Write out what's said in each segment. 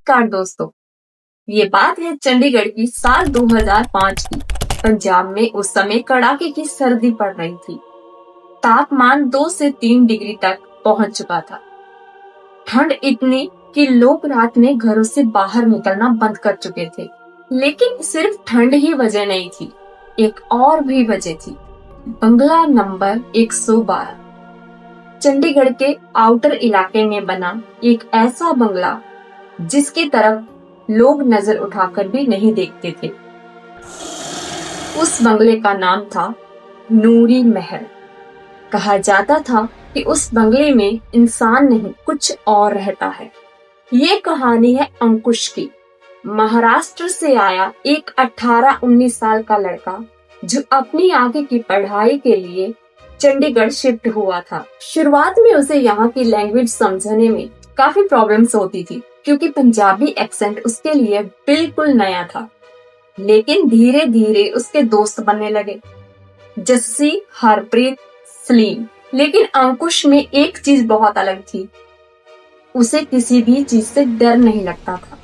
नमस्कार दोस्तों, ये बात है चंडीगढ़ की साल 2005 की। पंजाब में उस समय कड़ाके की सर्दी पड़ रही थी। तापमान 2 से 3 डिग्री तक पहुंच चुका था। ठंड इतनी कि लोग रात में घरों से बाहर निकलना बंद कर चुके थे। लेकिन सिर्फ ठंड ही वजह नहीं थी, एक और भी वजह थी। बंगला नंबर 112 चंडीगढ़ के आउटर इलाके में बना एक ऐसा बंगला जिसकी तरफ लोग नजर उठाकर भी नहीं देखते थे। उस बंगले का नाम था नूरी महल। कहा जाता था कि उस बंगले में इंसान नहीं कुछ और रहता है। ये कहानी है अंकुश की। महाराष्ट्र से आया एक 18-19 साल का लड़का जो अपनी आगे की पढ़ाई के लिए चंडीगढ़ शिफ्ट हुआ था। शुरुआत में उसे यहाँ की लैंग्वेज समझने में काफी प्रॉब्लम्स होती थी क्योंकि पंजाबी एक्सेंट उसके लिए बिल्कुल नया था। लेकिन धीरे धीरे उसके दोस्त बनने लगे, जस्सी, हरप्रीत, सलीम। लेकिन अंकुश में एक चीज बहुत अलग थी, उसे किसी भी चीज से डर नहीं लगता था,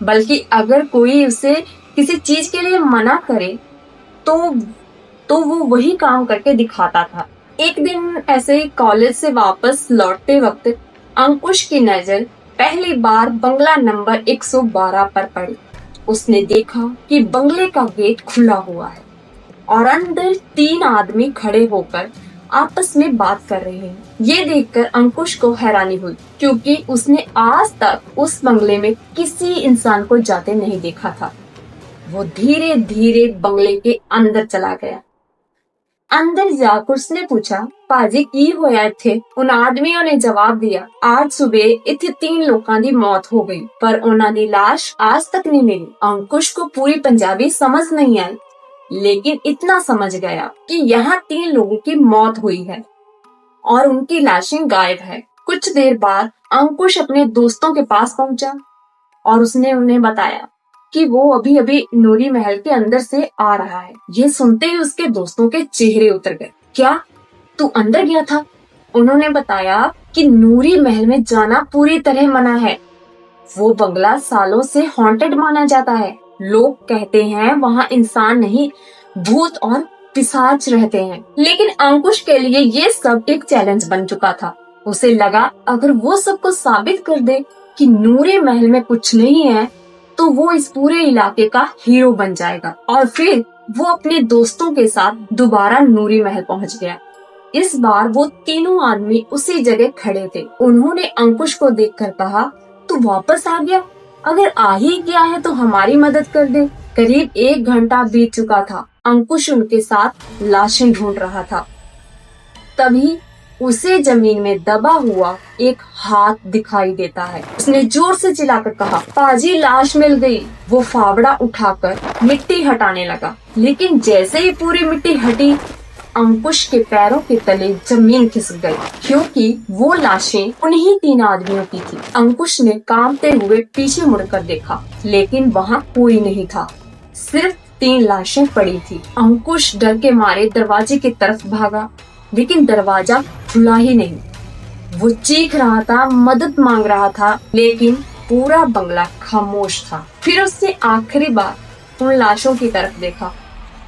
बल्कि अगर कोई उसे किसी चीज के लिए मना करे तो वो वही काम करके दिखाता था। एक दिन ऐसे ही कॉलेज से वापस लौटते वक्त अंकुश की नजर पहली बार बंगला नंबर 112 पर पड़ी। उसने देखा कि बंगले का गेट खुला हुआ है और अंदर 3 आदमी खड़े होकर आपस में बात कर रहे हैं। ये देखकर अंकुश को हैरानी हुई क्योंकि उसने आज तक उस बंगले में किसी इंसान को जाते नहीं देखा था। वो धीरे धीरे बंगले के अंदर चला गया। अंदर जाकर उसने पूछा, पाजी की होया थे? उन आदमियों ने जवाब दिया, आज सुबह इतने 3 लोगों की मौत हो गई पर उन्होंने लाश आज तक नहीं मिली। अंकुश को पूरी पंजाबी समझ नहीं आई, लेकिन इतना समझ गया कि यहाँ 3 लोगों की मौत हुई है और उनकी लाशें गायब है। कुछ देर बाद अंकुश अपने दोस्तों के पास पहुंचा और उसने उन्हें बताया कि वो अभी अभी नूरी महल के अंदर से आ रहा है। ये सुनते ही उसके दोस्तों के चेहरे उतर गए। क्या तू अंदर गया था? उन्होंने बताया कि नूरी महल में जाना पूरी तरह मना है। वो बंगला सालों से हॉन्टेड माना जाता है। लोग कहते हैं वहाँ इंसान नहीं, भूत और पिशाच रहते हैं। लेकिन अंकुश के लिए ये सब एक चैलेंज बन चुका था। उसे लगा अगर वो सबको साबित कर दे कि नूरी महल में कुछ नहीं है तो वो इस पूरे इलाके का हीरो बन जाएगा। और फिर वो अपने दोस्तों के साथ दोबारा नूरी महल पहुंच गया। इस बार वो तीनों आदमी उसी जगह खड़े थे। उन्होंने अंकुश को देखकर कहा, तू वापस आ गया? अगर आ ही गया है तो हमारी मदद कर दे। करीब 1 घंटा बीत चुका था। अंकुश उनके साथ लाशें ढूंढ रहा था। तभी उसे जमीन में दबा हुआ एक हाथ दिखाई देता है। उसने जोर से चिल्लाकर कहा, पाजी लाश मिल गई। वो फावड़ा उठाकर मिट्टी हटाने लगा, लेकिन जैसे ही पूरी मिट्टी हटी अंकुश के पैरों के तले जमीन खिसक गई क्योंकि वो लाशें उन्हीं 3 आदमियों की थी। अंकुश ने कांपते हुए पीछे मुड़कर देखा, लेकिन वहाँ कोई नहीं था, सिर्फ 3 लाशें पड़ी थी। अंकुश डर के मारे दरवाजे की तरफ भागा, लेकिन दरवाजा खुला ही नहीं। वो चीख रहा था, मदद मांग रहा था, लेकिन पूरा बंगला खामोश था। फिर उसने आखिरी बार उन लाशों की तरफ देखा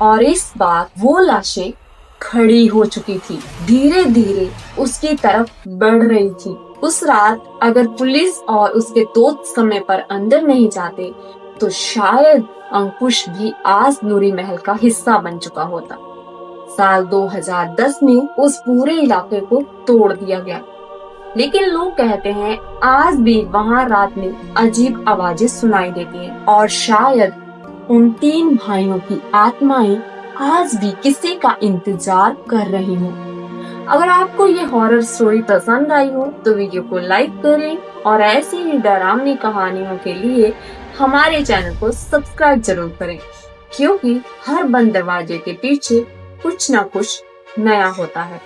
और इस बार वो लाशें खड़ी हो चुकी थी, धीरे धीरे उसकी तरफ बढ़ रही थी। उस रात अगर पुलिस और उसके दोस्त समय पर अंदर नहीं जाते तो शायद अंकुश भी आज नूरी महल का हिस्सा बन चुका होता। साल 2010 में उस पूरे इलाके को तोड़ दिया गया, लेकिन लोग कहते हैं आज भी वहाँ रात में अजीब आवाजें सुनाई देती हैं और शायद उन 3 भाइयों की आत्माएं आज भी किसी का इंतजार कर रही हो। अगर आपको ये हॉरर स्टोरी पसंद आई हो तो वीडियो को लाइक करें और ऐसी ही डरावनी कहानियों के लिए हमारे चैनल को सब्सक्राइब जरूर करें, क्योंकि हर बंद दरवाजे के पीछे कुछ ना कुछ नया होता है।